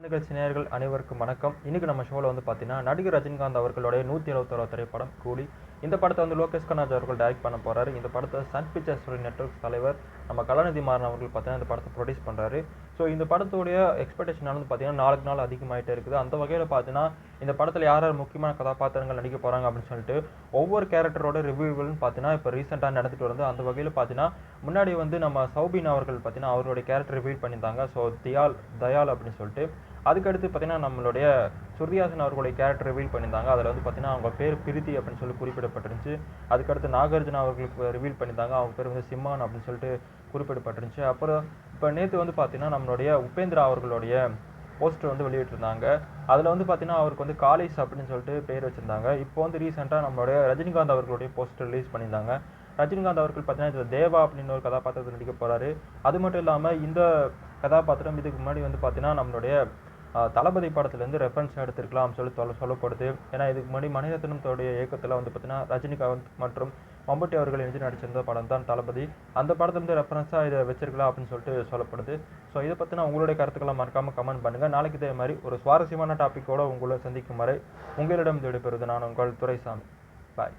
நிகழ்ச்சி நேயர்கள் அனைவருக்கும் வணக்கம். இன்னைக்கு நம்ம ஷோல பார்த்தீங்கன்னா நடிகர் ரஜினிகாந்த் அவர்களுடைய 121 திரைப்படம் கூலி. இந்த படத்தை லோகேஷ் கனகராஜ் அவர்கள் டைரக்ட் பண்ண போறாரு. இந்த படத்தை சன் பிக்சர்ஸ் நெட்வொர்க் தலைவர் நம்ம கலாநிதி மாறன் அவர்கள் பார்த்தீங்கன்னா இந்த படத்தை ப்ரொடியூஸ் பண்றாரு. ஸோ இந்த படத்துடைய எக்ஸ்பெக்டேஷன் பார்த்தீங்கன்னா நாளுக்கு நாள் அதிகமாயிட்டே இருக்குது. அந்த வகையில் பார்த்தீங்கன்னா இந்த படத்தில் யார் யார் முக்கியமான கதாபாத்திரங்கள் நடிக்க போறாங்க அப்படின்னு சொல்லிட்டு ஒவ்வொரு கேரக்டரோட ரிவ்யூவல்னு பார்த்தீங்கன்னா இப்போ ரீசெண்டாக நடந்துட்டு வருது. அந்த வகையில் பார்த்தீங்கன்னா முன்னாடி நம்ம சௌபின் அவர்கள் பார்த்தீங்கன்னா அவருடைய கேரக்டர் ரிவீல் பண்ணியிருந்தாங்க. ஸோ தயால் அப்படின்னு சொல்லிட்டு அதுக்கடுத்து பார்த்தீங்கன்னா நம்மளுடைய சுருதிஹாசன் அவர்களுடைய கேரக்டர் ரிவீல் பண்ணியிருந்தாங்க. அதில் பார்த்தீங்கன்னா அவங்க பேர் பிரித்தி அப்படின்னு சொல்லி குறிப்பிடப்பட்டிருந்துச்சு. அதுக்கடுத்து நாகார்ஜுனா அவர்களுக்கு ரிவீல் பண்ணியிருந்தாங்க. அவங்க பேர் சிம்மான் அப்படின்னு சொல்லிட்டு குறிப்பிடப்பட்டிருந்துச்சு. அப்புறம் இப்போ நேற்று பார்த்தீங்கன்னா நம்மளுடைய உபேந்திரா அவர்களுடைய போஸ்டர் வெளியிட்டிருந்தாங்க. அதில் பார்த்தீங்கன்னா அவருக்கு காலேஜ் அப்படின்னு சொல்லிட்டு பேர் வச்சிருந்தாங்க. இப்போ ரீசெண்டாக நம்மளுடைய ரஜினிகாந்த் அவர்களுடைய போஸ்டர் ரிலீஸ் பண்ணியிருந்தாங்க. ரஜினிகாந்த் அவர்கள் பார்த்தீங்கன்னா தேவா அப்படின்னு ஒரு கதாபாத்திரத்தை நடிக்க போறாரு. அது மட்டும் இல்லாமல் இந்த கதாபாத்திரம் இதுக்கு முன்னாடி பார்த்தீங்கன்னா நம்மளுடைய தளபதி படத்துலேருந்து ரெஃபரன்ஸ் எடுத்திருக்கலாம் சொல்லப்படுது. ஏன்னா இதுக்கு முன்னாடி மணிரத்னத்தோடைய இயக்கத்தில் பார்த்தீங்கன்னா ரஜினிகாந்த் மற்றும் மம்புட்டி அவர்கள் எழுதி நடிச்சிருந்த படம் தான் தளபதி. அந்த படத்துலேருந்து ரெஃபரன்ஸாக இதை வச்சிருக்கலாம் அப்படின்னு சொல்லிட்டு சொல்லப்படுது. ஸோ இதை பற்றின உங்களுடைய கருத்துக்களை மறக்காமல் கமெண்ட் பண்ணுங்கள். நாளைக்கு இதே மாதிரி ஒரு சுவாரஸ்யமான டாப்பிக்கோடு உங்களை சந்திக்கும் வரை உங்களிடம் விடைபெறுவது நான் உங்கள் துரைசாமி. பாய்.